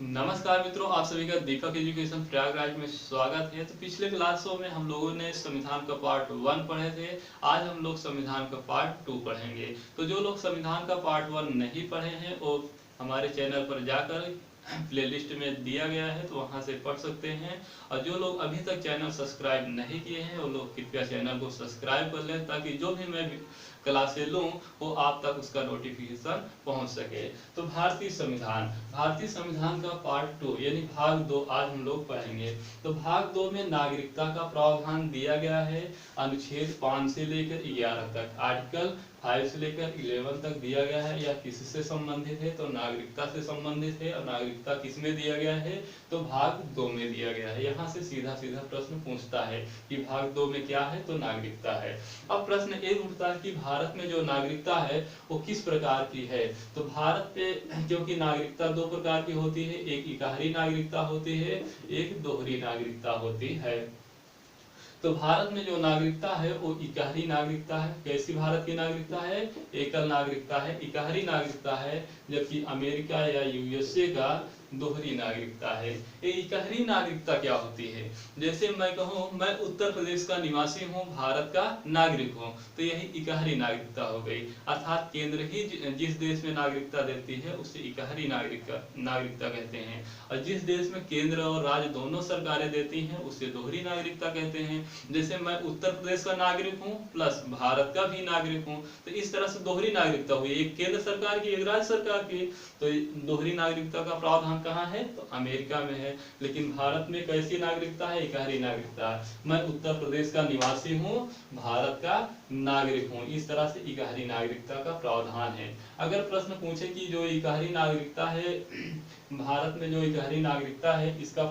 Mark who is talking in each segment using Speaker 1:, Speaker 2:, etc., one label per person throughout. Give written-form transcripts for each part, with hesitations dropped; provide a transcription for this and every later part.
Speaker 1: नमस्कार मित्रों, आप सभी का दीपक एजुकेशन प्रयागराज में स्वागत है। तो पिछले क्लासों में हम लोगों ने संविधान का पार्ट 1 पढ़े थे। आज हम लोग संविधान का पार्ट 2 पढ़ेंगे। तो जो लोग संविधान का पार्ट 1 नहीं पढ़े हैं वो हमारे चैनल पर जाकर प्लेलिस्ट में दिया गया है, तो वहां से पढ़ सकते हैं। और जो लोग अभी तक चैनल सब्सक्राइब नहीं किए हैं वो लोग कृपया चैनल को सब्सक्राइब कर लें, ताकि जो भी मैं क्लासें लूँ वो आप तक उसका नोटिफिकेशन पहुंच सके। तो भारतीय संविधान का पार्ट 2 यानी भाग 2 आज हम लोग पढ़ेंगे। तो भाग 2 में नागरिकता का प्रावधान दिया गया है। अनुच्छेद 5 से लेकर 11 तक, आर्टिकल 5 से लेकर 11 तक दिया गया है। यह किससे संबंधित है? तो नागरिकता से संबंधित है। और नागरिकता किसमें दिया गया है? तो भाग 2 में दिया गया है। यहाँ से सीधा सीधा प्रश्न पूछता है कि भाग 2 में क्या है? तो नागरिकता है। अब प्रश्न एक उठता है कि भारत में जो नागरिकता है वो किस प्रकार की है। तो भारत पे क्योंकि नागरिकता दो प्रकार की होती है, एक इकहरी नागरिकता होती है, एक दोहरी नागरिकता होती है। तो भारत में जो नागरिकता है वो इकहरी नागरिकता है। कैसी भारत की नागरिकता है? एकल नागरिकता है, इकहरी नागरिकता है। जबकि अमेरिका या यूएसए का दोहरी नागरिकता है। ये इकहरी नागरिकता क्या होती है? जैसे मैं कहूँ मैं उत्तर प्रदेश का निवासी हूँ, भारत का नागरिक हूँ, तो यही इकहरी नागरिकता हो गई। अर्थात केंद्र ही जिस देश में नागरिकता देती है उसे इकहरी नागरिकता कहते हैं। और जिस देश में केंद्र और राज्य दोनों सरकारें देती हैं उसे दोहरी नागरिकता कहते हैं। जैसे मैं उत्तर प्रदेश का नागरिक हूँ प्लस भारत का भी नागरिक हूँ, तो इस तरह से दोहरी नागरिकता हुई, एक केंद्र सरकार की एक राज्य सरकार की। तो दोहरी नागरिकता का प्रावधान कहाँ है? तो अमेरिका में है। लेकिन भारत में कैसी नागरिकता है? इकहरी नागरिकता। मैं उत्तर प्रदेश का निवासी हूँ, भारत का नागरिक हूँ, इस तरह से इकहरी नागरिकता का प्रावधान है। अगर प्रश्न पूछे कि जो इकहरी नागरिकता है, भारत में जो इकहरी नागरिकता है इसका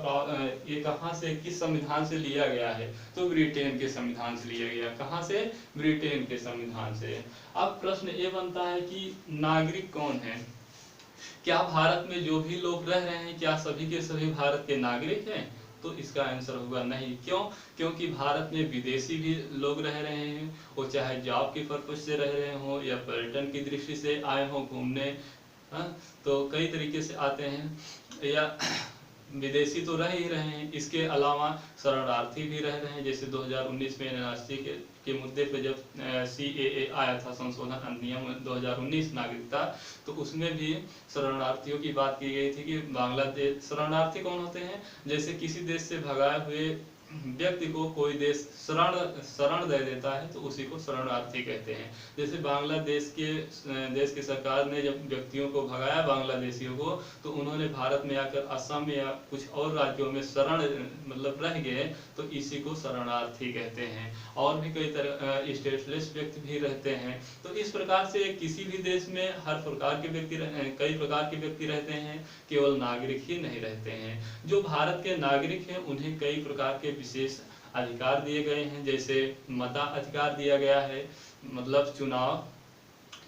Speaker 1: ये कहाँ से, किस संविधान से लिया गया है? तो ब्रिटेन के संविधान से लिया गया। कहाँ से? ब्रिटेन के संविधान से। अब प्रश्न ये बनता है कि नागरिक कौन है? क्या भारत में जो भी लोग रह रहे हैं क्या सभी के सभी भारत के नागरिक हैं? तो इसका आंसर होगा नहीं। क्यों? क्योंकि भारत में विदेशी भी लोग रह रहे हैं, वो चाहे जॉब के पर्पज से रह रहे हो या पर्यटन की दृष्टि से आए हो घूमने, हाँ, तो कई तरीके से आते हैं। या विदेशी तो रह ही रहे हैं, इसके अलावा शरणार्थी भी रह रहे हैं। जैसे 2019 में एनआरसी के मुद्दे पे जब CAA आया था, संशोधन अधिनियम 2019 नागरिकता, तो उसमें भी शरणार्थियों की बात की गई थी कि बांग्लादेश, शरणार्थी कौन होते हैं? जैसे किसी देश से भगाए हुए व्यक्ति को कोई देश शरण दे देता है तो उसी को शरणार्थी कहते हैं। जैसे बांग्लादेश की सरकार ने जब व्यक्तियों को भगाया, बांग्लादेशियों को, तो उन्होंने भारत में आकर असम या कुछ और राज्यों में शरण मतलब रह गए, तो इसी को शरणार्थी कहते हैं। और भी कई तरह स्टेटलेस व्यक्ति भी रहते हैं। तो इस प्रकार से किसी भी देश में हर प्रकार के व्यक्ति कई प्रकार के व्यक्ति रहते हैं, केवल नागरिक ही नहीं रहते हैं। जो भारत के नागरिक हैं उन्हें कई प्रकार के विशेष अधिकार दिए गए हैं। जैसे मताधिकार दिया गया है, मतलब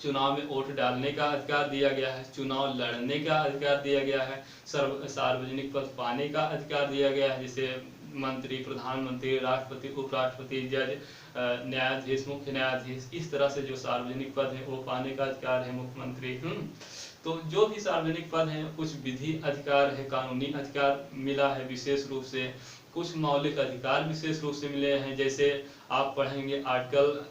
Speaker 1: चुनाव में वोट डालने का अधिकार दिया गया है, चुनाव लड़ने का अधिकार दिया गया है, सार्वजनिक पद पाने का अधिकार दिया गया है। जैसे मंत्री, प्रधानमंत्री, राष्ट्रपति, उपराष्ट्रपति, जज, न्यायाधीश, मुख्य न्यायाधीश, इस तरह से जो सार्वजनिक पद है वो पाने का अधिकार है मुख्यमंत्री। तो जो भी सार्वजनिक पद हैं, कुछ विधि अधिकार है, कानूनी अधिकार मिला है विशेष रूप से, कुछ मौलिक अधिकार विशेष रूप से मिले हैं। जैसे आप पढ़ेंगे आर्टिकल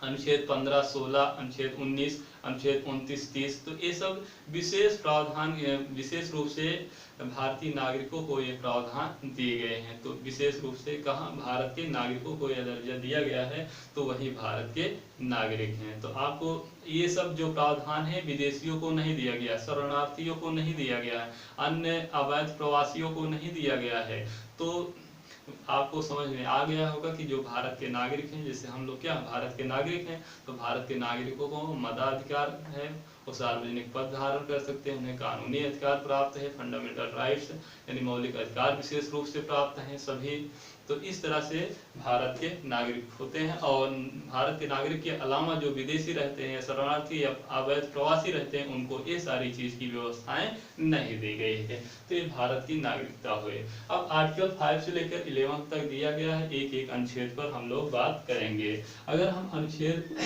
Speaker 1: अनुच्छेद 15, 16, अनुच्छेद 19, अनुच्छेद 29, 30, तो ये सब विशेष प्रावधान विशेष रूप से भारतीय नागरिकों को ये प्रावधान दिए गए हैं। तो विशेष रूप से कहाँ भारत के नागरिकों को यह दर्जा दिया गया है, तो वही भारत के नागरिक हैं। तो आपको ये सब जो प्रावधान है विदेशियों को नहीं दिया गया, शरणार्थियों को नहीं दिया गया, अन्य अवैध प्रवासियों को नहीं दिया गया है। तो आपको समझ में आ गया होगा कि जो भारत के नागरिक हैं, जैसे हम लोग क्या भारत के नागरिक हैं, तो भारत के नागरिकों को मताधिकार है, वो सार्वजनिक पद धारण कर सकते हैं, उन्हें कानूनी अधिकार प्राप्त है, फंडामेंटल राइट्स यानी मौलिक अधिकार विशेष रूप से प्राप्त हैं सभी। तो इस तरह से भारत के नागरिक होते हैं। और भारत के नागरिक के अलावा जो विदेशी रहते हैं, शरणार्थी या अवैध प्रवासी रहते हैं, उनको ये सारी चीज की व्यवस्थाएं नहीं दी गई है। तो ये भारत की नागरिकता हुए। अब आर्टिकल 5 से लेकर 11 तक दिया गया है, एक एक अनुच्छेद पर हम लोग बात करेंगे। अगर हम अनुच्छेद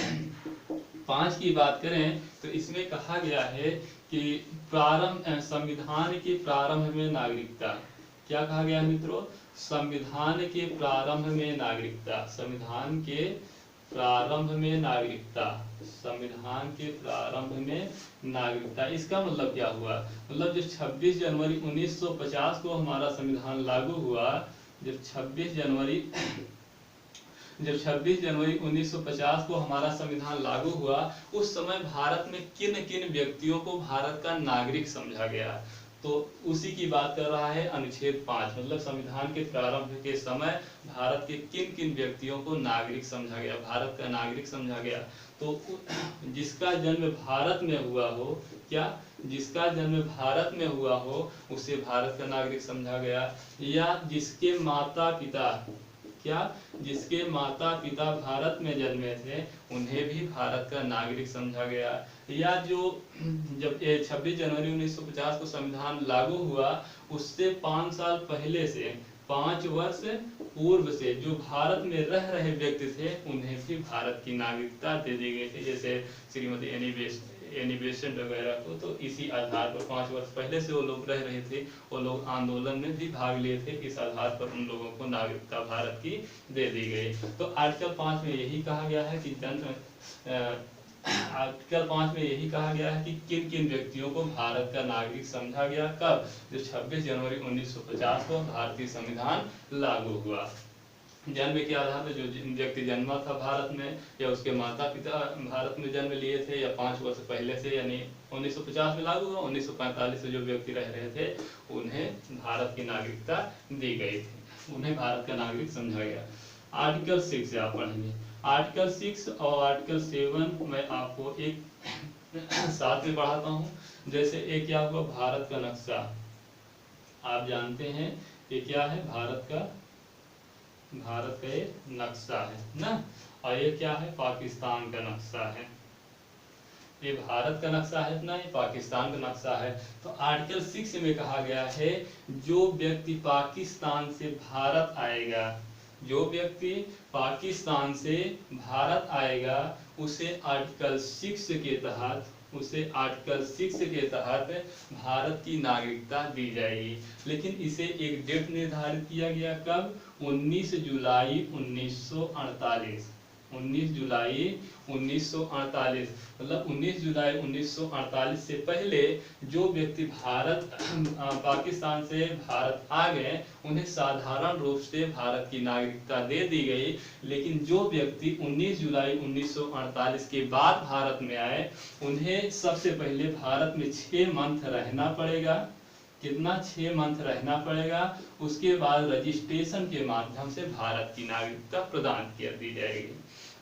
Speaker 1: 5 की बात करें तो इसमें कहा गया है कि संविधान के प्रारंभ में नागरिकता, क्या कहा गया है मित्रों? संविधान के प्रारंभ में नागरिकता, संविधान के प्रारंभ में नागरिकता, संविधान के प्रारंभ में नागरिकता। इसका मतलब क्या हुआ? मतलब जब 26 जनवरी 1950 को हमारा संविधान लागू हुआ, जब 26 जनवरी 1950 को हमारा संविधान लागू हुआ, उस समय भारत में किन किन व्यक्तियों को भारत का नागरिक समझा गया? तो उसी की बात कर रहा है अनुच्छेद 5। मतलब संविधान के प्रारंभ के समय भारत के किन किन व्यक्तियों को नागरिक समझा गया, भारत का नागरिक समझा गया। तो जिसका जन्म भारत में हुआ हो, क्या? जिसका जन्म भारत में हुआ हो उसे भारत का नागरिक समझा गया, या जिसके माता पिता, क्या? जिसके माता पिता भारत में जन्मे थे उन्हें भी भारत का नागरिक समझा गया, या जो जब 26 जनवरी 1950 को संविधान लागू हुआ उससे 5 साल पहले से, 5 वर्ष पूर्व से जो भारत में रह रहे व्यक्ति थे उन्हें भी भारत की नागरिकता दे दी गई थी, जैसे श्रीमती एनी बेसेंट वगैरह को। तो इसी आधार पर 5 वर्ष पहले से वो लोग रह रहे थे, वो लोग आंदोलन में भी भाग लिए थे, इस आधार पर उन लोगों को नागरिकता भारत की दे दी गई। तो आर्टिकल 5 में यही कहा गया है कि आर्टिकल 5 में यही कहा गया है कि किन किन व्यक्तियों को भारत का नागरिक समझा गया, कब? जो 26 जनवरी 1950 को भारतीय संविधान लागू हुआ। जन्म के आधार पर जो व्यक्ति जन्मा था भारत में, या उसके माता पिता भारत में जन्म लिए थे, या 5 वर्ष पहले से, यानी 1950 में लागू हुआ, 1945 से जो व्यक्ति रह रहे थे उन्हें भारत की नागरिकता दी गई थी, उन्हें भारत का नागरिक समझा गया। आर्टिकल 6 से आप पढ़ेंगे। आर्टिकल 6 और आर्टिकल 7 मैं आपको एक साथ में पढ़ाता हूँ। जैसे एक क्या हुआ? भारत का नक्शा। आप जानते हैं कि क्या है? भारत का ये नक्शा है ना, और ये क्या है? पाकिस्तान का नक्शा है। ये भारत का नक्शा है ना, ये पाकिस्तान का नक्शा है। तो आर्टिकल 6 में कहा गया है जो व्यक्ति पाकिस्तान से भारत आएगा, जो व्यक्ति पाकिस्तान से भारत आएगा उसे आर्टिकल 6 के तहत, आर्टिकल 6 के तहत भारत की नागरिकता दी जाएगी। लेकिन इसे एक डेट निर्धारित किया गया, कब? 19 जुलाई 1948। 19 जुलाई 1948, मतलब 19 जुलाई 1948 से पहले जो व्यक्ति पाकिस्तान से भारत आ गए उन्हें साधारण रूप से भारत की नागरिकता दे दी गई। लेकिन जो व्यक्ति 19 जुलाई 1948 के बाद भारत में आए उन्हें सबसे पहले भारत में 6 मंथ रहना पड़ेगा। कितना? 6 मंथ रहना पड़ेगा। उसके बाद रजिस्ट्रेशन के माध्यम से भारत की नागरिकता प्रदान कर दी जाएगी।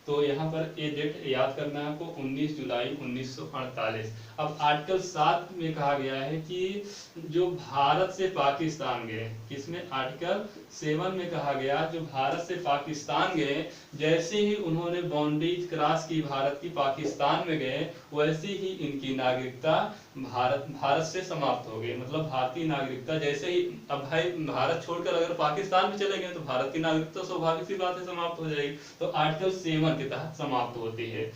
Speaker 1: तो यहाँ पर ये डेट याद करना है आपको, 19 जुलाई 1948। अब आर्टिकल 7 में कहा गया है कि जो भारत से पाकिस्तान गए, किसमें? आर्टिकल 7 में कहा गया जो भारत से पाकिस्तान गए, जैसे ही उन्होंने बाउंड्री क्रॉस की भारत की, पाकिस्तान में गए, वैसे ही इनकी नागरिकता भारत से समाप्त हो गई। मतलब भारतीय नागरिकता जैसे ही, अब भाई भारत छोड़कर अगर पाकिस्तान में चले गए तो भारत की नागरिकता स्वाभाविक सी बात है समाप्त हो जाएगी। तो आर्टिकल 7 के तहत समाप्त होती है।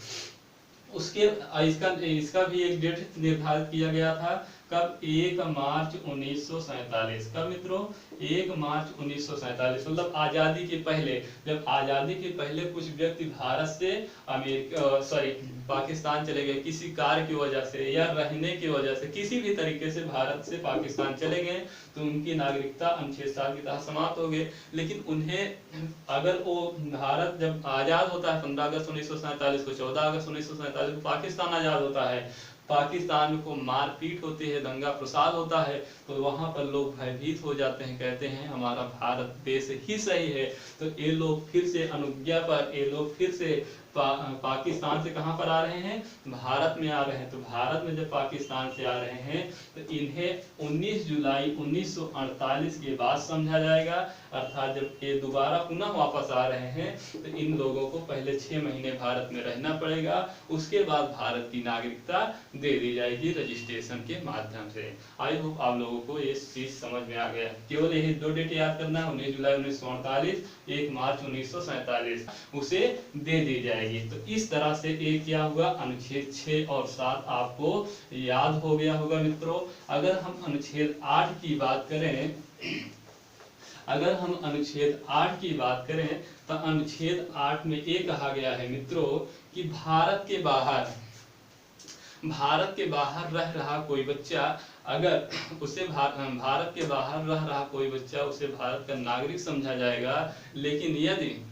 Speaker 1: उसके इसका भी एक डेट निर्धारित किया गया था, कब? 1 मार्च 1947। कब मित्रों? 1 मार्च 1947। मतलब आजादी के पहले, जब आजादी के पहले कुछ व्यक्ति भारत से पाकिस्तान चले गए किसी कार्य की वजह से या रहने की वजह से, किसी भी तरीके से भारत से पाकिस्तान चले गए तो उनकी नागरिकता अनुच्छेद 7 के तहत समाप्त हो गए। लेकिन उन्हें अगर वो भारत जब आजाद होता है 15 अगस्त 1947 को, 14 अगस्त 1947 को पाकिस्तान आजाद होता है, पाकिस्तान को मारपीट होती है, दंगा प्रसाद होता है, तो वहां पर लोग भयभीत हो जाते हैं, कहते हैं हमारा भारत देश ही सही है। तो ये लोग फिर से अनुज्ञा पर, ये लोग फिर से पाकिस्तान से कहां पर आ रहे हैं? भारत में आ रहे हैं। तो भारत में जब पाकिस्तान से आ रहे हैं तो इन्हें 19 जुलाई 1948 के बाद समझा जाएगा। अर्थात जब ये दोबारा पुनः वापस आ रहे हैं तो इन लोगों को पहले 6 महीने भारत में रहना पड़ेगा, उसके बाद भारत की नागरिकता दे दी जाएगी रजिस्ट्रेशन के माध्यम से। आई होप आप लोगों को ये चीज समझ में आ गया। केवल यही 2 डेट याद करना है, 19 जुलाई 1948, 1 मार्च 1947, उसे दे दी जाएगी। जाएगी। तो इस तरह से एक क्या हुआ, अनुच्छेद 6 और 7 आपको याद हो गया होगा मित्रों। अगर हम अनुच्छेद 8 की बात करें, अगर हम अनुच्छेद 8 की बात करें तो अनुच्छेद 8 में ये कहा गया है मित्रों कि भारत के बाहर रह रहा कोई बच्चा, अगर उसे भारत के बाहर रह रहा कोई बच्चा उसे भारत का नागरिक समझा जाएगा। लेकिन यदि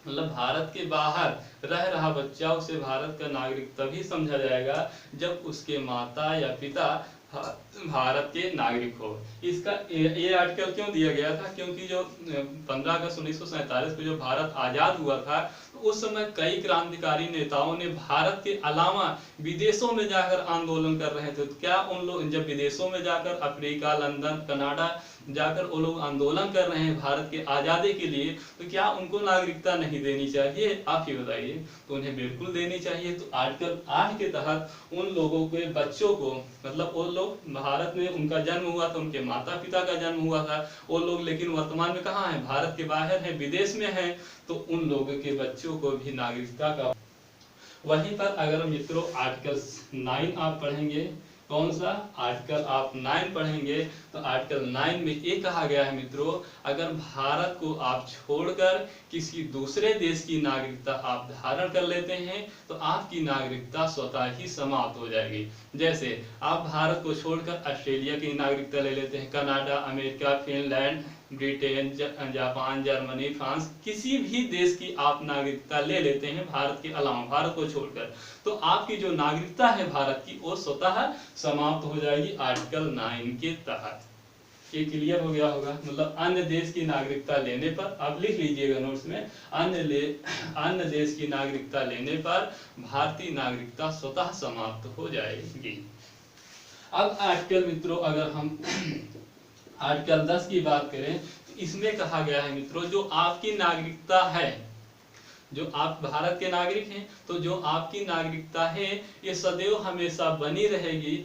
Speaker 1: मतलब भारत के बाहर रह रहा बच्चा उसे भारत का नागरिक तभी समझा जाएगा जब उसके माता या पिता भारत के नागरिक हो। इसका ये आर्टिकल क्यों दिया गया था, क्योंकि जो 15 अगस्त 1947 को जो भारत आजाद हुआ था उस समय कई क्रांतिकारी नेताओं ने भारत के अलावा विदेशों में जाकर आंदोलन कर रहे थे। तो क्या उन लोग जब विदेशों में जाकर अफ्रीका, लंदन, कनाडा जाकर वो लोग आंदोलन कर रहे हैं भारत के आज़ादी के लिए, तो क्या उनको नागरिकता नहीं देनी चाहिए? आप ही बताइए। तो उन्हें बिल्कुल देनी चाहिए। तो आर्टिकल 8 के तहत उन लोगों के बच्चों को, मतलब वो लोग भारत में उनका जन्म हुआ था, उनके माता पिता का जन्म हुआ था, वो लोग लेकिन वर्तमान में कहाँ हैं, भारत के बाहर हैं, विदेश में हैं, तो उन लोगों के बच्चों को भी नागरिकता का। वहीं पर अगर मित्रों आर्टिकल 9 आप पढ़ेंगे, कौन सा आर्टिकल आप 9 पढ़ेंगे, तो आर्टिकल 9 में ये कहा गया है मित्रों, अगर भारत को आप छोड़कर किसी दूसरे देश की नागरिकता आप धारण कर लेते हैं तो आपकी नागरिकता स्वतः ही समाप्त हो जाएगी। जैसे आप भारत को छोड़कर ऑस्ट्रेलिया की नागरिकता ले लेते हैं, Canada, America, Finland, Britain, Japan, Germany, France, किसी भी देश की आप नागरिकता ले लेते हैं भारत के अलावा, भारत को छोड़कर, तो आपकी जो नागरिकता है भारत की वो स्वतः समाप्त हो जाएगी आर्टिकल 9 के तहत। ये क्लियर हो गया होगा। मतलब अन्य देश की नागरिकता लेने पर, आप लिख लीजिएगा नोट्स में, अन्य देश की नागरिकता लेने पर भारतीय नागरिकता स्वतः समाप्त हो जाएगी। अब आर्टिकल मित्रों अगर हम आर्टिकल 10 की बात करें तो इसमें कहा गया है मित्रों, जो आपकी नागरिकता है, जो आप भारत के नागरिक हैं, तो जो आपकी नागरिकता है ये सदैव हमेशा बनी रहेगी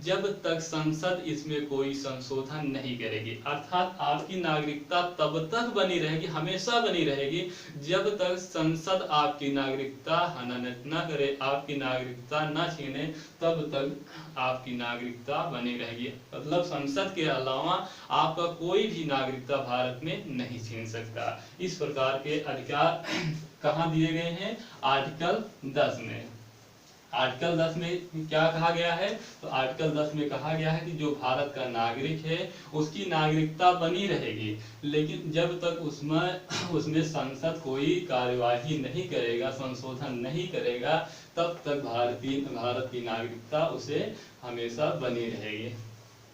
Speaker 1: जब तक संसद इसमें कोई संशोधन नहीं करेगी। अर्थात आपकी नागरिकता तब तक बनी रहेगी, हमेशा बनी रहेगी जब तक संसद आपकी नागरिकता हनन न करे, आपकी नागरिकता न छीने, तब तक आपकी नागरिकता बनी रहेगी। मतलब संसद के अलावा आपका कोई भी नागरिकता भारत में नहीं छीन सकता। इस प्रकार के अधिकार कहाँ दिए गए हैं, आर्टिकल 10 में। आर्टिकल 10 में क्या कहा गया है, तो आर्टिकल 10 में कहा गया है कि जो भारत का नागरिक है उसकी नागरिकता बनी रहेगी, लेकिन जब तक उसमें संसद कोई कार्यवाही नहीं करेगा, संशोधन नहीं करेगा, तब तक भारत की नागरिकता उसे हमेशा बनी रहेगी।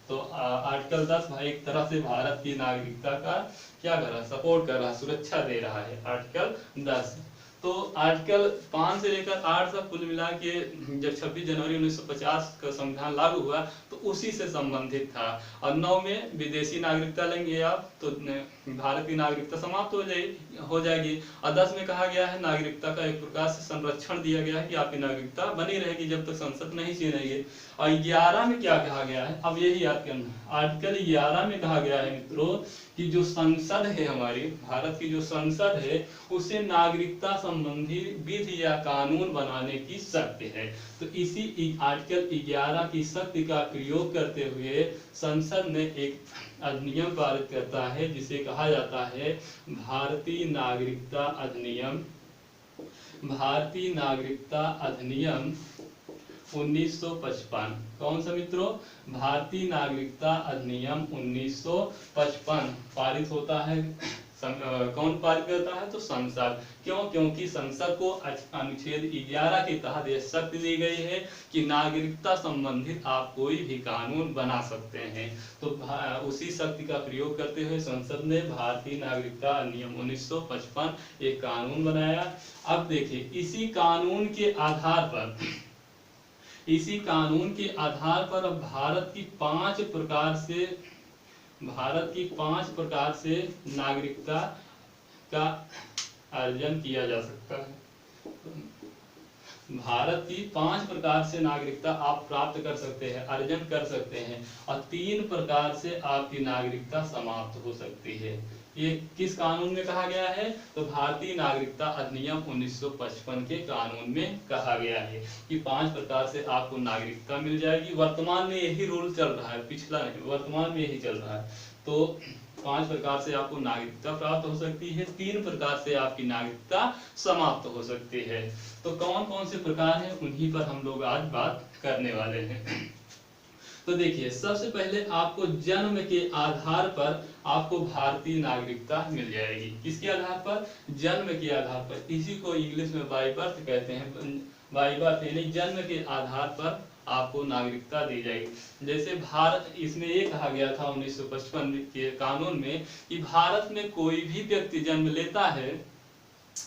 Speaker 1: तो आर्टिकल 10 भाई एक तरह से भारत की नागरिकता का क्या कर रहा, सपोर्ट कर रहा, सुरक्षा दे रहा है आर्टिकल 10। तो आर्टिकल 5 से लेकर 8 तक कुल मिला के जब 26 जनवरी 1950 का संविधान लागू हुआ तो उसी से संबंधित था। और 9 में विदेशी नागरिकता लेंगे आप तो भारत की नागरिकता समाप्त हो जाएगी। और 10 में कहा गया है नागरिकता का एक प्रकार से संरक्षण दिया गया है कि आपकी नागरिकता बनी रहेगी जब तक संसद नहीं छीनेगी। और 11 में क्या कहा गया है, अब यही याद करना, आर्टिकल 11 में कहा गया है मित्रों कि जो संसद है, हमारी भारत की जो संसद है, उसे नागरिकता संबंधी विधि या कानून बनाने की शक्ति है। तो इसी आर्टिकल 11 की शक्ति का प्रयोग करते हुए संसद ने एक अधिनियम पारित करता है जिसे कहा जाता है भारतीय नागरिकता अधिनियम। भारतीय नागरिकता अधिनियम 1955। कौन सा मित्रों, भारतीय नागरिकता अधिनियम 1955 पारित होता है। कौन पारित करता है, तो संसद। क्यों, क्योंकि संसद को अनुच्छेद 11 के तहत यह शक्ति दी गई है कि नागरिकता संबंधित आप कोई भी कानून बना सकते हैं। तो उसी शक्ति का प्रयोग करते हुए संसद ने भारतीय नागरिकता अधिनियम 1955 एक कानून बनाया। अब देखिए इसी कानून के आधार पर अब भारत की 5 प्रकार से नागरिकता का अर्जन किया जा सकता है। भारत की 5 प्रकार से नागरिकता आप प्राप्त कर सकते हैं, अर्जन कर सकते हैं, और 3 प्रकार से आपकी नागरिकता समाप्त हो सकती है। ये किस कानून में कहा गया है? तो भारतीय नागरिकता अधिनियम 1955 के कानून में कहा गया है कि 5 प्रकार से आपको नागरिकता मिल जाएगी। वर्तमान में यही रूल चल रहा है, पिछला नहीं, वर्तमान में यही चल रहा है। तो 5 प्रकार से आपको नागरिकता प्राप्त हो सकती है, 3 प्रकार से आपकी नागरिकता समाप्त हो सकती है। तो कौन कौन से प्रकार हैं, उन्हीं पर हम लोग आज बात करने वाले हैं। तो देखिए, सबसे पहले आपको जन्म के आधार पर आपको भारतीय नागरिकता मिल जाएगी। किसके आधार पर? जन्म के आधार पर। इसी को इंग्लिश में बाय बर्थ कहते हैं। बाय बर्थ यानी जन्म के आधार पर आपको नागरिकता दी जाएगी। जैसे भारत, इसमें ये कहा गया था 1955 के कानून में कि भारत में कोई भी व्यक्ति जन्म लेता है,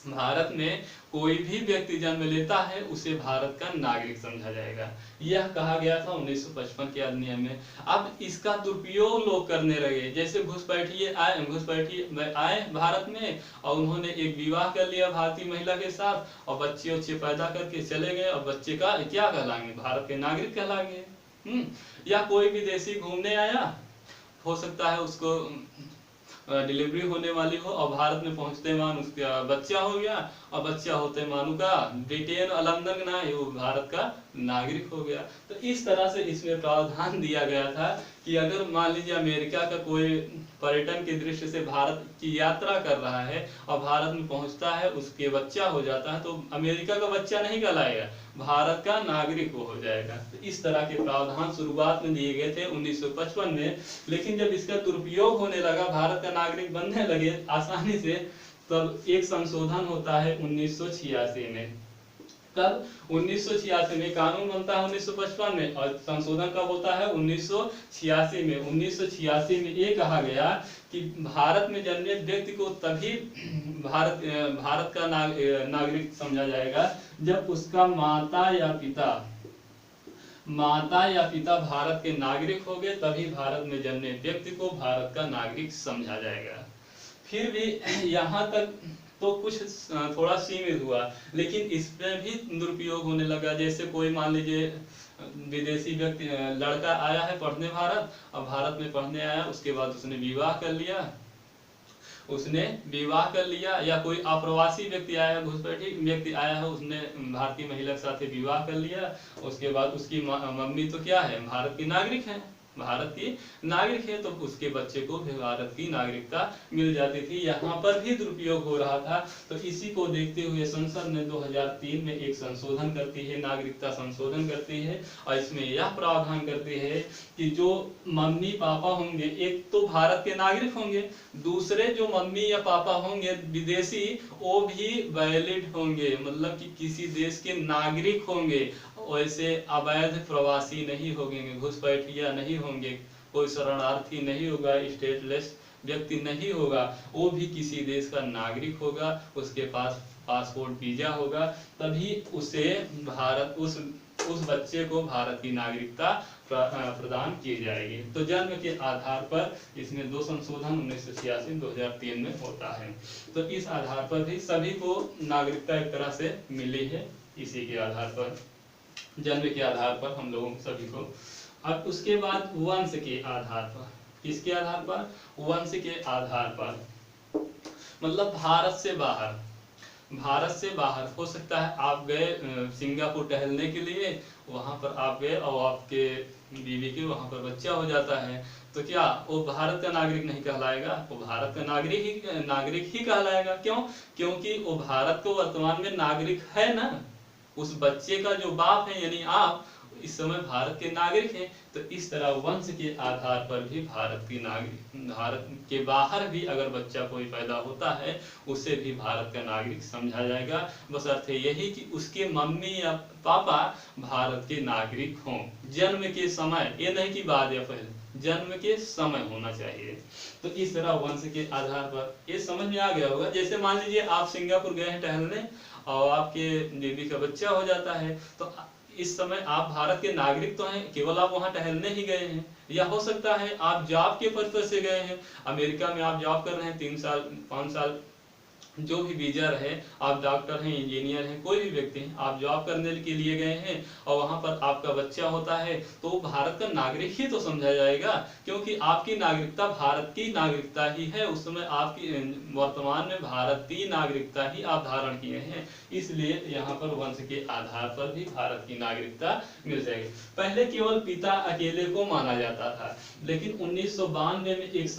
Speaker 1: भारत में कोई भी व्यक्ति जन्म लेता है उसे भारत का नागरिक समझा जाएगा। यह कहा गया था 1955 के अधिनियम में। अब इसका दुरुपयोग लोग करने लगे। जैसे घुसपैठिए आए भारत में और उन्होंने एक विवाह कर लिया भारतीय महिला के साथ और बच्चे पैदा करके चले गए, और बच्चे का क्या कहलाएंगे? भारत के नागरिक कहलाएंगे। या कोई विदेशी घूमने आया, हो सकता है उसको डिलीवरी होने वाली हो और भारत में पहुंचते मान उसका बच्चा हो गया, और बच्चा होते मानू का ब्रिटेन और लंदन ना, वो भारत का नागरिक हो गया। तो इस तरह से इसमें प्रावधान दिया गया था कि अगर मान लीजिए अमेरिका का कोई पर्यटन की दृष्टि से भारत की यात्रा कर रहा है और भारत में पहुंचता है, उसके बच्चा हो जाता है, तो अमेरिका का बच्चा नहीं कहलाएगा, भारत का नागरिक वो हो जाएगा। तो इस तरह के प्रावधान शुरुआत में दिए गए थे 1955 में। लेकिन जब इसका दुरुपयोग होने लगा, भारत का नागरिक बनने लगे आसानी से, तब एक संशोधन होता है 1986 में। कब? 1986 में। कानून बनता है 1955 में और संशोधन कब होता है? 1986 में। 1986 में ये कहा गया कि भारत में जन्मे व्यक्ति को तभी भारत का नागरिक समझा जाएगा जब उसका माता या पिता भारत के नागरिक हो गए, तभी भारत में जन्मे व्यक्ति को भारत का नागरिक समझा जाएगा। फिर भी यहाँ तक तो कुछ थोड़ा सीमित हुआ, लेकिन इसमें भी दुरुपयोग होने लगा। जैसे कोई मान लीजिए विदेशी व्यक्ति, लड़का आया है पढ़ने भारत, और भारत में पढ़ने आया, उसके बाद उसने विवाह कर लिया, या कोई अप्रवासी व्यक्ति आया है, घुसपैठी व्यक्ति आया है, उसने भारतीय महिला के साथ विवाह कर लिया, उसके बाद उसकी मम्मी तो क्या है? भारत की नागरिक है, तो उसके बच्चे को भी भारत की नागरिकता मिल जाती थी। यहाँ पर भी दुरुपयोग हो रहा था। तो इसी को देखते हुए संसद ने 2003 में एक संशोधन करती है, नागरिकता संशोधन करती है, और इसमें यह प्रावधान करती है कि जो मम्मी पापा होंगे, एक तो भारत के नागरिक होंगे, दूसरे जो मम्मी या पापा होंगे विदेशी, वो भी वैलिड होंगे, मतलब कि किसी देश के नागरिक होंगे। वैसे अवैध प्रवासी नहीं होंगे, घुसपैठिया नहीं होंगे, कोई शरणार्थी नहीं होगा, स्टेटलेस व्यक्ति नहीं होगा, वो भी किसी देश का नागरिक होगा, उसके पास पासपोर्ट वीजा होगा, तभी उसे भारत उस बच्चे को भारत की नागरिकता प्रदान की जाएगी। तो जन्म के आधार पर इसमें 2 संशोधन 1986-2003 में होता है। तो इस आधार पर भी सभी को नागरिकता एक तरह से मिली है, इसी के आधार पर, जन्म के आधार पर हम लोगों सभी को। अब उसके बाद वंश के आधार पर, किसके आधार पर? वंश के आधार पर, मतलब भारत से बाहर हो सकता है आप गए सिंगापुर टहलने के लिए, वहां पर आप गए और आपके बीवी के वहां पर बच्चा हो जाता है, तो क्या वो भारत का नागरिक नहीं कहलाएगा? वो भारत का नागरिक ही कहलाएगा। क्यों? क्योंकि वो भारत को वर्तमान में नागरिक है ना, उस बच्चे का जो बाप है यानी आप इस समय भारत के नागरिक हैं। तो इस तरह वंश के आधार पर भी भारत के बाहर भी अगर बच्चा कोई पैदा होता है, उसे भी भारत का नागरिक समझा जाएगा। बस अर्थ यही कि उसके मम्मी या पापा भारत के नागरिक हों जन्म के समय, ये नहीं कि बाद या पहले, जन्म के समय होना चाहिए। तो इस तरह वंश के आधार पर ये समझ में आ गया होगा। जैसे मान लीजिए आप सिंगापुर गए हैं टहलने और आपके बीबी का बच्चा हो जाता है, तो इस समय आप भारत के नागरिक तो हैं, केवल आप वहां टहलने ही गए हैं, या हो सकता है आप जॉब के पर्पज से गए हैं, अमेरिका में आप जॉब कर रहे हैं 3 साल 5 साल, जो भी वीजा है, आप डॉक्टर हैं, इंजीनियर हैं, कोई भी व्यक्ति हैं, आप जॉब करने के लिए गए हैं और वहां पर आपका बच्चा होता है तो वो भारत का नागरिक ही तो समझा जाएगा, क्योंकि आपकी नागरिकता भारत की नागरिकता ही है। उस समय आपकी वर्तमान में भारतीय नागरिकता ही आप धारण किए हैं, इसलिए यहाँ पर वंश के आधार पर भी भारत की नागरिकता मिल जाएगी। पहले केवल पिता अकेले को माना जाता था, लेकिन 1992 में एक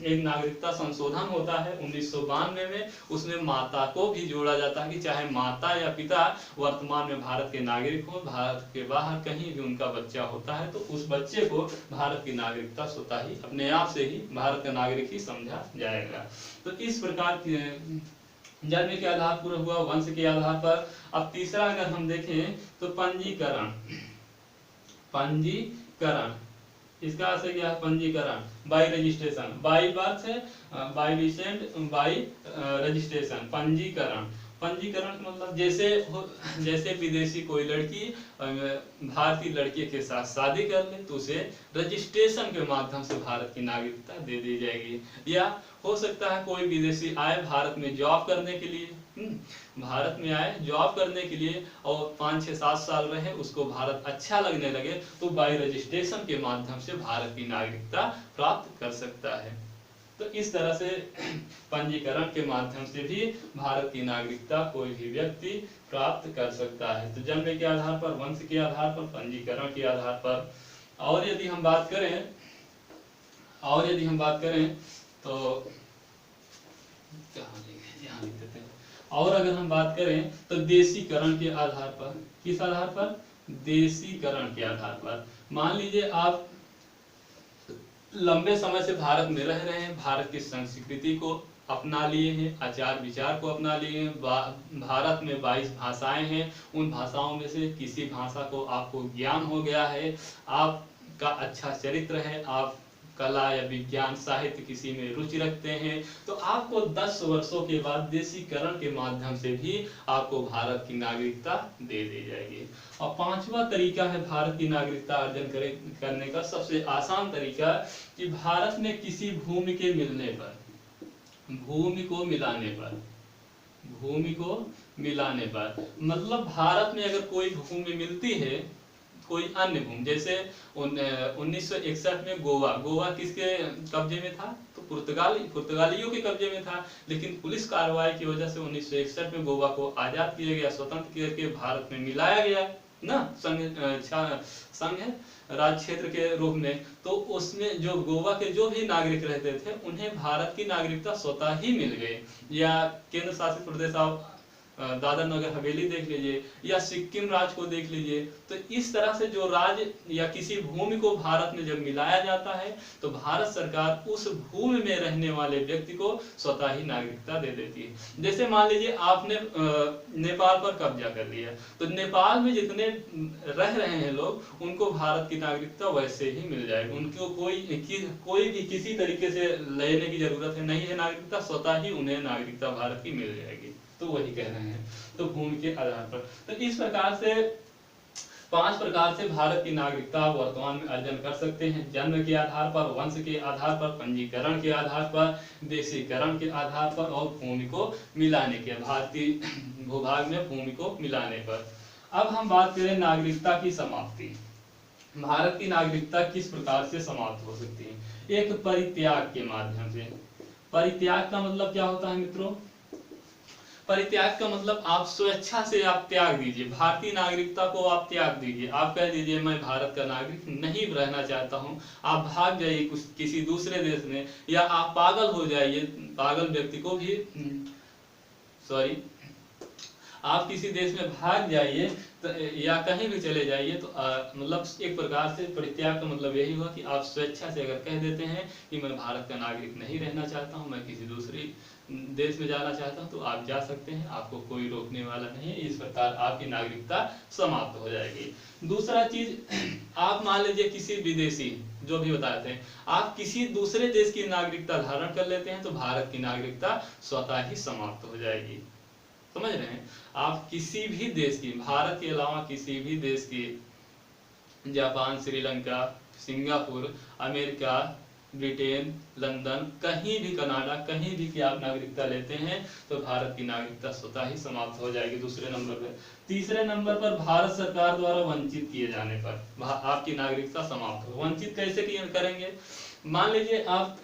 Speaker 1: एक नागरिकता संशोधन होता है 1992 में, उसमें माता को भी जोड़ा जाता है कि चाहे माता या पिता वर्तमान में भारत के नागरिक हो, भारत के बाहर कहीं भी उनका बच्चा होता है तो उस बच्चे को भारत की नागरिकता स्वतः ही अपने आप से ही भारत का नागरिक ही समझा जाएगा। तो इस प्रकार की जन्म के आधार पर हुआ, वंश के आधार पर। अब तीसरा अगर हम देखें तो पंजीकरण। पंजीकरण इसका अर्थ क्या है? पंजीकरण, बाई रजिस्ट्रेशन, बाई बर्थ है, बाई डिसेंट, बाई रजिस्ट्रेशन, पंजीकरण। पंजीकरण का मतलब जैसे विदेशी कोई लड़की भारतीय लड़के के साथ शादी कर ले तो उसे रजिस्ट्रेशन के माध्यम से भारत की नागरिकता दे दी जाएगी। या हो सकता है कोई विदेशी आए भारत में जॉब करने के लिए, भारत में आए जॉब करने के लिए और 5-6-7 साल रहे, उसको भारत अच्छा लगने लगे तो बाई रजिस्ट्रेशन के माध्यम से भारत की नागरिकता प्राप्त कर सकता है। तो इस तरह से पंजीकरण के माध्यम से भी भारत की नागरिकता कोई भी व्यक्ति प्राप्त कर सकता है। तो जन्म के आधार पर, वंश के आधार पर, पंजीकरण के आधार पर। और यदि हम बात करें तो यहाँ लिख देते हैं। और अगर हम बात करें तो देशीकरण के आधार पर, किस आधार पर? देशीकरण के आधार पर। मान लीजिए आप लंबे समय से भारत में रह रहे हैं, भारत की संस्कृति को अपना लिए हैं, आचार विचार को अपना लिए हैं, भारत में 22 भाषाएं हैं, उन भाषाओं में से किसी भाषा को आपको ज्ञान हो गया है, आपका अच्छा चरित्र है, आप कला या विज्ञान साहित्य किसी में रुचि रखते हैं, तो आपको 10 वर्षों के बाद देशीकरण के माध्यम से भी आपको भारत की नागरिकता दे दी जाएगी। और 5वां तरीका है भारत की नागरिकता अर्जन करने का सबसे आसान तरीका, कि भारत में किसी भूमि के मिलने पर, भूमि को मिलाने पर, मतलब भारत में अगर कोई भूमि मिलती है, कोई अन्य भूमि, जैसे 1961 में गोवा किसके कब्जे में था? तो पुर्तगालियों के कब्जे में था, लेकिन पुलिस कार्रवाई की वजह से 1961 में गोवा को आजाद किया गया, स्वतंत्र करके भारत में मिलाया गया ना, संघ राज्य क्षेत्र के रूप में। तो उसमें जो गोवा के जो भी नागरिक रहते थे उन्हें भारत की नागरिकता स्वतः ही मिल गई। या केंद्र शासित प्रदेश आप दादर नगर हवेली देख लीजिए, या सिक्किम राज्य को देख लीजिए। तो इस तरह से जो राज्य या किसी भूमि को भारत में जब मिलाया जाता है तो भारत सरकार उस भूमि में रहने वाले व्यक्ति को स्वतः ही नागरिकता दे देती है। जैसे मान लीजिए आपने नेपाल पर कब्जा कर लिया, तो नेपाल में जितने रह रहे हैं लोग, उनको भारत की नागरिकता वैसे ही मिल जाएगी, उनको कोई भी किसी तरीके से लेने की जरूरत है नहीं है, नागरिकता स्वतः ही उन्हें नागरिकता भारत की मिल जाएगी। तो वही कह रहे हैं, तो भूमि के आधार पर। तो इस प्रकार से 5 प्रकार से भारत की नागरिकता वर्तमान में अर्जन कर सकते हैं। जन्म के आधार पर, वंश के आधार पर, पंजीकरण के आधार पर, देशीकरण के आधार पर और भूमि को मिलाने के, भारतीय भूभाग में भूमि को मिलाने पर। अब हम बात करें नागरिकता की समाप्ति। भारत की नागरिकता किस प्रकार से समाप्त हो सकती है? एक परित्याग के माध्यम से। परित्याग का मतलब क्या होता है मित्रों? परित्याग का मतलब आप स्वेच्छा से आप त्याग दीजिए, भारतीय नागरिकता को आप त्याग दीजिए। आप कह दीजिए मैं भारत का नागरिक नहीं रहना चाहता हूं, आप भाग जाइए किसी दूसरे देश में, या आप पागल हो जाइए, पागल व्यक्ति को भी आप किसी देश में भाग जाइए तो, या कहीं भी चले जाइए, तो मतलब एक प्रकार से परित्याग का मतलब यही हुआ कि आप स्वेच्छा से अगर कह देते हैं कि मैं भारत का नागरिक नहीं रहना चाहता हूं, मैं किसी दूसरी देश में जाना चाहता हूं, तो आप जा सकते हैं, आपको कोई रोकने वाला नहीं है। इस प्रकार आपकी नागरिकता समाप्त हो जाएगी। दूसरा चीज, आप मान लीजिए किसी विदेशी, जो भी बताते हैं, आप किसी दूसरे देश की नागरिकता धारण कर लेते हैं तो भारत की नागरिकता स्वतः ही समाप्त हो जाएगी। समझ रहे हैं? आप किसी भी देश की, भारत के अलावा किसी भी देश की, Japan, Sri Lanka, Singapore, America, Britain, London, कहीं भी, कनाडा, कहीं भी की आप नागरिकता लेते हैं तो भारत की नागरिकता स्वतः ही समाप्त हो जाएगी। दूसरे नंबर पर। तीसरे नंबर पर भारत सरकार द्वारा वंचित किए जाने पर आपकी नागरिकता समाप्त हो। वंचित कैसे करेंगे? मान लीजिए आप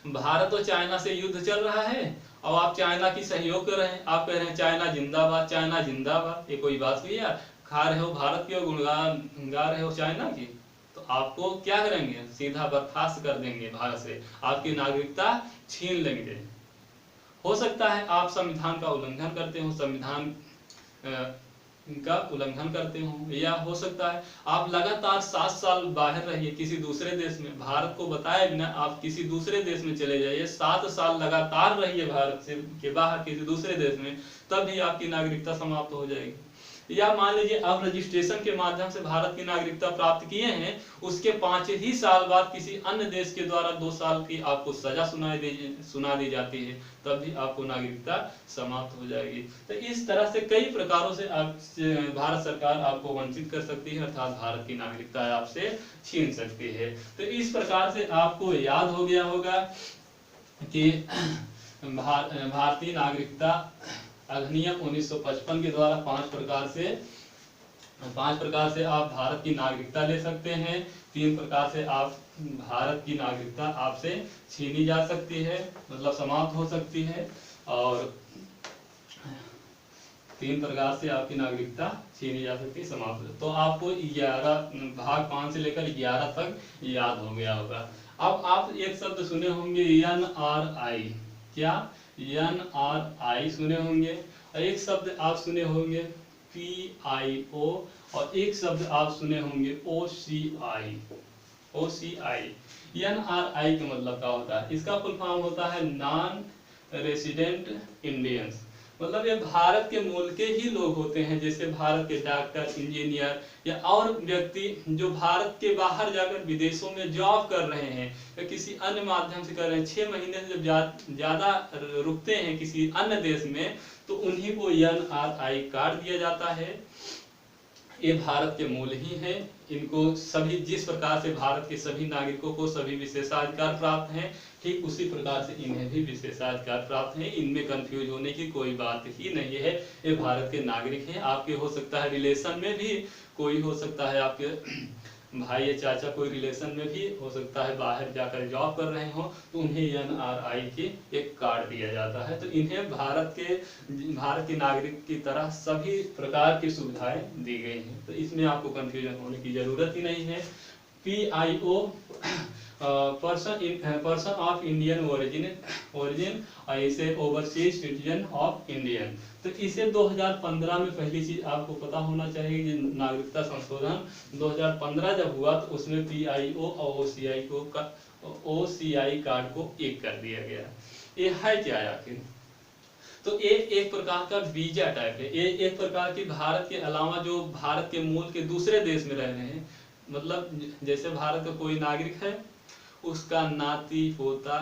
Speaker 1: भारत और चाइना से युद्ध चल रहा है और आप चाइना की सहयोग कर रहे हैं, आप कह रहे हैं चाइना जिंदाबाद, चाइना जिंदाबाद। ये कोई बात हुई यार? खा रहे हो भारत की और गुणगान गा रहे हो चाइना की, तो आपको क्या करेंगे? सीधा बर्खास्त कर देंगे भारत से, आपकी नागरिकता छीन लेंगे। हो सकता है आप संविधान का उल्लंघन करते हो, संविधान का उल्लंघन करते हो, या हो सकता है आप लगातार 7 साल बाहर रहिए किसी दूसरे देश में, भारत को बताए बिना आप किसी दूसरे देश में चले जाइए, 7 साल लगातार रहिए भारत से के बाहर किसी दूसरे देश में, तब भी आपकी नागरिकता समाप्त हो जाएगी। या मान लीजिए आप रजिस्ट्रेशन के माध्यम से भारत की नागरिकता प्राप्त किए हैं, उसके 5 ही साल बाद किसी अन्य देश के द्वारा 2 साल की आपको सजा सुना दी जाती है, तब भी आपको नागरिकता समाप्त हो जाएगी। तो इस तरह से कई प्रकारों से आप भारत सरकार आपको वंचित कर सकती है, अर्थात भारत की नागरिकता आपसे छीन सकती है। तो इस प्रकार से आपको याद हो गया होगा कि भारतीय नागरिकता अधिनियम 1955 के द्वारा 5 प्रकार से आप भारत की नागरिकता ले सकते हैं। 3 प्रकार से आप भारत की नागरिकता आपसे छीनी जा सकती है, मतलब समाप्त हो सकती है, और 3 प्रकार से आपकी नागरिकता छीनी जा सकती है, समाप्त। तो आपको 11 भाग 5 से लेकर 11 तक याद हो गया होगा। अब आप एक शब्द सुने होंगे NRI, क्या? NRI सुने होंगे। एक शब्द आप सुने होंगे PIO, और एक शब्द आप सुने होंगे OCI। NRI का मतलब क्या होता है? इसका फुल फॉर्म होता है नॉन रेसिडेंट इंडियंस। मतलब ये भारत के मूल के ही लोग होते हैं, जैसे भारत के डॉक्टर, इंजीनियर या और व्यक्ति जो भारत के बाहर जाकर विदेशों में जॉब कर रहे हैं या किसी अन्य माध्यम से कर रहे हैं, 6 महीने से जब ज्यादा रुकते हैं किसी अन्य देश में, तो उन्हीं को NRI कार्ड दिया जाता है। ये भारत के मूल ही हैं। इनको सभी, जिस प्रकार से भारत के सभी नागरिकों को सभी विशेषाधिकार प्राप्त हैं, ठीक उसी प्रकार से इन्हें भी विशेषाधिकार प्राप्त हैं। इनमें कंफ्यूज होने की कोई बात ही नहीं है। ये भारत के नागरिक हैं। आपके हो सकता है रिलेशन में भी कोई हो सकता है, आपके भाई या चाचा कोई रिलेशन में भी हो सकता है बाहर जाकर जॉब कर रहे हो, तो उन्हें NRI की एक कार्ड दिया जाता है। तो इन्हें भारत के नागरिक की तरह सभी प्रकार की सुविधाएं दी गई हैं। तो इसमें आपको कंफ्यूजन होने की जरूरत ही नहीं है। PIO person of Indian origin, इसे ओवरसीज सिटीजन ऑफ इंडियन। तो इसे 2015 में पहली चीज आपको पता होना चाहिए कि नागरिकता संशोधन 2015 जब हुआ तो उसमें PIO और OCI कार्ड को एक कर दिया गया। ये है क्या आखिर? तो ये एक प्रकार का वीजा टाइप है। ये एक प्रकार की भारत के अलावा जो भारत के मूल के दूसरे देश में रह रहे हैं, मतलब जैसे भारत का कोई नागरिक है, उसका नाती पोता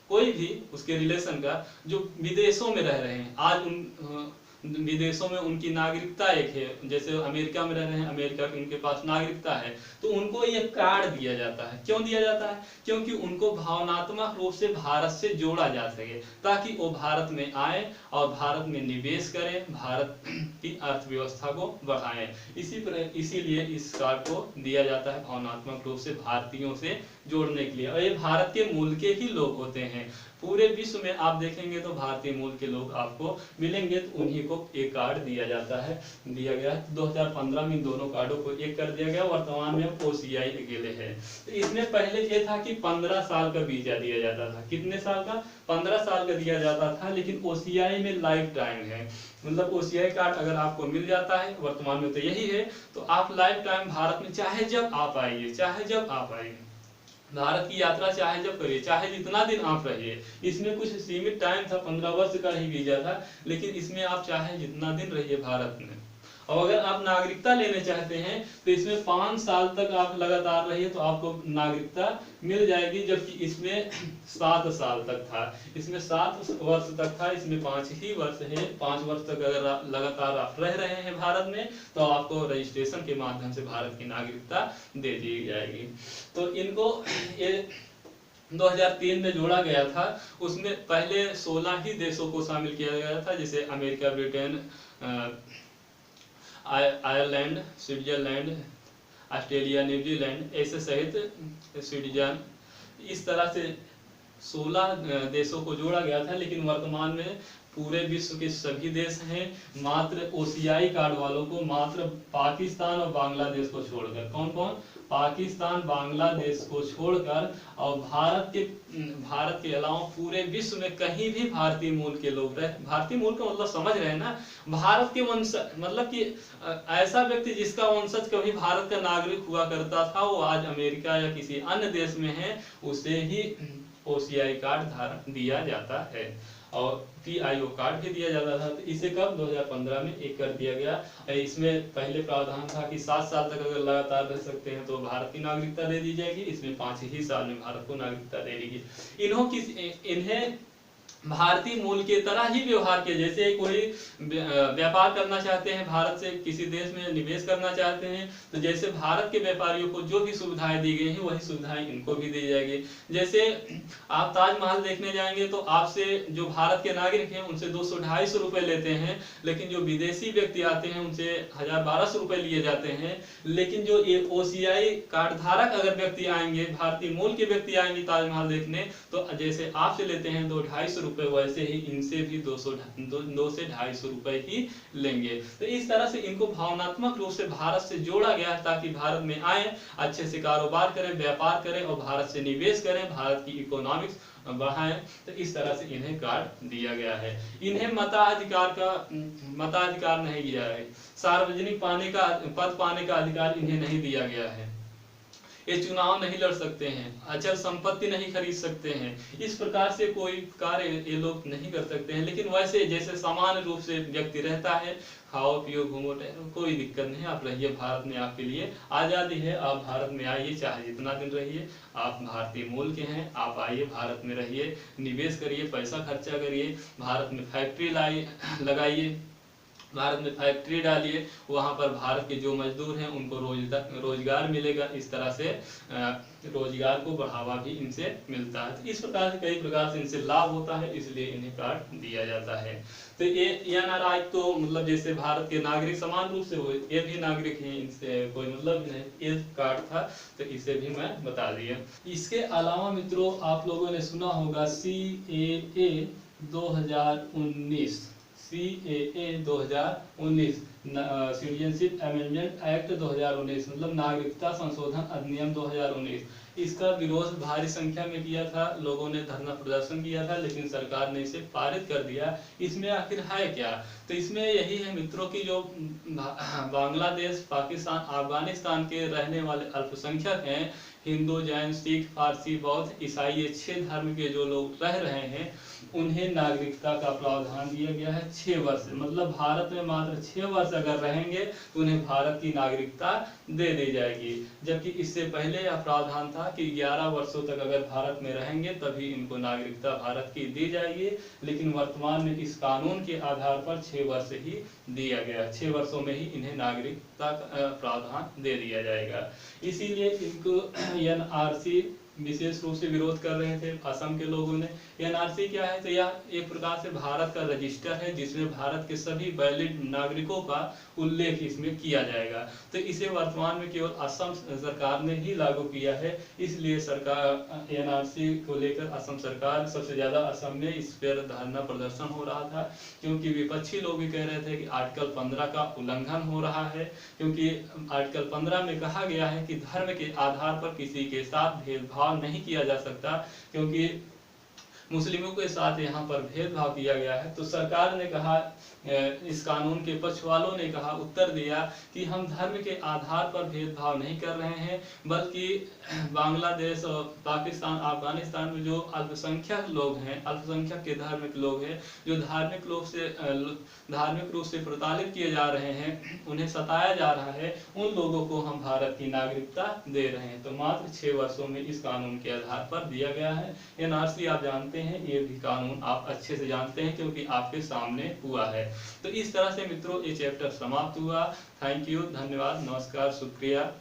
Speaker 1: कोई भी उसके रिलेशन का जो विदेशों में रह रहे हैं, आज उन विदेशों में उनकी नागरिकता एक है, जैसे अमेरिका में रह रहे हैं, अमेरिका की उनके पास नागरिकता है, तो उनको ये कार्ड दिया जाता है। क्यों दिया जाता है? क्योंकि उनको भावनात्मक रूप से भारत से जोड़ा जा सके, ताकि वो भारत में आए और भारत में निवेश करें, भारत की अर्थव्यवस्था को बढ़ाएं। इसीलिए इस कार्ड को दिया जाता है भावनात्मक रूप से भारतीयों से जोड़ने के लिए। और ये भारत के मूल के ही लोग होते हैं। पूरे विश्व में आप देखेंगे तो भारतीय मूल के लोग आपको मिलेंगे, तो उन्हीं को एक कार्ड दिया जाता है, दिया गया। 2015 में इन दोनों कार्डों को एक कर दिया गया। वर्तमान में OCI अकेले है। तो इसमें पहले ये था कि 15 साल का वीजा दिया जाता था। कितने साल का? 15 साल का दिया जाता था। लेकिन OCI में लाइफ टाइम है, मतलब OCI कार्ड अगर आपको मिल जाता है, वर्तमान में तो यही है, तो आप लाइफ टाइम भारत में चाहे जब आप आइए, भारत की यात्रा चाहे जब करिए, चाहे जितना दिन आप रहिए। इसमें कुछ सीमित टाइम था, 15 वर्ष का ही वीजा था, लेकिन इसमें आप चाहे जितना दिन रहिए भारत में। और अगर आप नागरिकता लेने चाहते हैं तो इसमें 5 साल तक आप लगातार रहिए तो आपको नागरिकता मिल जाएगी, जबकि इसमें 7 साल तक था। इसमें 7 वर्ष तक था, इसमें 5 ही वर्ष है। 5 वर्ष तक अगर आप लगातार आप रह रहे हैं भारत में तो आपको रजिस्ट्रेशन के माध्यम से भारत की नागरिकता दे दी जाएगी। तो इनको ये 2003 में जोड़ा गया था। उसमें पहले 16 ही देशों को शामिल किया गया था, जैसे America, Britain, Ireland, Switzerland, Australia, New Zealand ऐसे सहित स्वीडन, इस तरह से 16 देशों को जोड़ा गया था। लेकिन वर्तमान में पूरे विश्व के सभी देश हैं, मात्र ओसीआई कार्ड वालों को मात्र पाकिस्तान और बांग्लादेश को छोड़कर, कौन कौन, पाकिस्तान, बांग्लादेश को छोड़कर, और भारत के अलावा पूरे विश्व में कहीं भी भारतीय मूल के लोग रहे। भारतीय मूल का मतलब समझ रहे हैं ना, भारत के वंश, मतलब कि ऐसा व्यक्ति जिसका वंशज कभी भारत का नागरिक हुआ करता था, वो आज अमेरिका या किसी अन्य देश में है, उसे ही ओसीआई कार्ड धारण दिया जाता है और पीआईओ कार्ड भी दिया जाता था। तो इसे कब 2015 में एक कर दिया गया। इसमें पहले प्रावधान था कि 7 साल तक अगर लगातार रह सकते हैं तो भारत की नागरिकता दे दी जाएगी, इसमें 5 ही साल में भारत को नागरिकता दे देगी। इन्हें भारतीय मूल के तरह ही व्यवहार किया, जैसे कोई व्यापार करना चाहते हैं, भारत से किसी देश में निवेश करना चाहते हैं, तो जैसे भारत के व्यापारियों को जो भी सुविधाएं दी गई हैं वही सुविधाएं इनको भी दी जाएगी। जैसे आप ताजमहल देखने जाएंगे तो आपसे जो भारत के नागरिक हैं उनसे 200-250 रुपए लेते हैं, लेकिन जो विदेशी व्यक्ति आते हैं उनसे 1000-1200 रुपए लिए जाते हैं। लेकिन जो ये ओसीआई कार्ड धारक अगर व्यक्ति आएंगे, भारतीय मूल के व्यक्ति आएंगे ताजमहल देखने, तो जैसे आपसे लेते हैं 200-250 रुपए, वैसे ही इनसे भी 200 से 250 रुपए ही लेंगे। तो इस तरह से इनको भावनात्मक रूप से भारत से जोड़ा गया ताकि भारत में आए, अच्छे से कारोबार करें, व्यापार करें और भारत से निवेश करें, भारत की इकोनॉमिक्स बढ़ाएं। तो इस तरह से इन्हें कार्ड दिया गया है। इन्हें मताधिकार नहीं दिया है, सार्वजनिक पद पाने का अधिकार इन्हें नहीं दिया गया है, ये चुनाव नहीं लड़ सकते हैं, अचल संपत्ति नहीं खरीद सकते हैं, इस प्रकार से कोई कार्य ये लोग नहीं कर सकते हैं। लेकिन वैसे जैसे सामान्य रूप से व्यक्ति रहता है, खाओ पियो घूमो टहलो, कोई दिक्कत नहीं, आप रहिए, भारत में आपके लिए आज़ादी है, आप भारत में आइए, चाहे जितना दिन रहिए, आप भारतीय मूल के हैं, आप आइए, भारत में रहिए, निवेश करिए, पैसा खर्चा करिए, भारत में फैक्ट्री लगाइए, भारत में फैक्ट्री डालिए, वहाँ पर भारत के जो मजदूर हैं उनको रोजगार मिलेगा। इस तरह से रोजगार को बढ़ावा भी इनसे मिलता है। तो इस प्रकार से कई प्रकार से इनसे लाभ होता है, इसलिए इन्हें कार्ड दिया जाता है। तो ये एनआरआई तो मतलब जैसे भारत के नागरिक समान रूप से हो, ये भी नागरिक हैं, इनसे कोई मतलब नहीं, ये कार्ड था तो इसे भी मैं बता दिया। इसके अलावा मित्रों आप लोगों ने सुना होगा CAA 2019, CAA 2019, citizenship amendment act 2019, मतलब नागरिकता संशोधन अधिनियम 2019। इसका विरोध भारी संख्या में किया था, लोगों ने धरना प्रदर्शन किया था, लेकिन सरकार ने इसे पारित कर दिया। इसमें आखिर है क्या? तो इसमें यही है मित्रों की जो बांग्लादेश, पाकिस्तान, अफगानिस्तान के रहने वाले अल्पसंख्यक हैं, हिंदू, जैन, सिख, फारसी, बौद्ध, ईसाई, ये 6 धर्म के जो लोग रह रहे हैं, उन्हें नागरिकता का प्रावधान दिया गया है 6 वर्ष, मतलब भारत में मात्र 6 वर्ष अगर रहेंगे तो उन्हें भारत की नागरिकता दे दी जाएगी। जबकि इससे पहले यह प्रावधान था कि 11 वर्षों तक अगर भारत में रहेंगे तभी इनको नागरिकता भारत की दी जाएगी, लेकिन वर्तमान में इस कानून के आधार पर 6 वर्ष ही दिया गया, 6 वर्षों में ही इन्हें नागरिकता का प्रावधान दे दिया जाएगा। इसीलिए इनको एनआरसी विशेष रूप से विरोध कर रहे थे असम के लोगों ने। एनआरसी क्या है? तो यह एक प्रकार से भारत का रजिस्टर है जिसमें भारत के सभी वैलिड नागरिकों का उल्लेख इसमें किया जाएगा। तो इसे वर्तमान में केवल असम सरकार ने ही लागू किया है, इसलिए सरकार एनआरसी को लेकर असम सरकार सबसे ज्यादा असम में इस पर धरना प्रदर्शन हो रहा था, क्योंकि विपक्षी लोग भी कह रहे थे कि आर्टिकल 15 का उल्लंघन हो रहा है, क्योंकि आर्टिकल 15 में कहा गया है कि धर्म के आधार पर किसी के साथ भेदभाव नहीं किया जा सकता, क्योंकि मुस्लिमों के साथ यहाँ पर भेदभाव किया गया है। तो सरकार ने कहा, इस कानून के पक्ष वालों ने कहा, उत्तर दिया कि हम धर्म के आधार पर भेदभाव नहीं कर रहे हैं, बल्कि बांग्लादेश और पाकिस्तान, अफगानिस्तान में जो अल्पसंख्यक लोग हैं, अल्पसंख्यक के धार्मिक लोग हैं, जो धार्मिक रूप से प्रताड़ित किए जा रहे हैं, उन्हें सताया जा रहा है, उन लोगों को हम भारत की नागरिकता दे रहे हैं। तो मात्र 6 वर्षों में इस कानून के आधार पर दिया गया है। एनआरसी आप जानते हैं, ये भी कानून आप अच्छे से जानते हैं क्योंकि आपके सामने हुआ है। तो इस तरह से मित्रों ये चैप्टर समाप्त हुआ। थैंक यू, धन्यवाद, नमस्कार, शुक्रिया।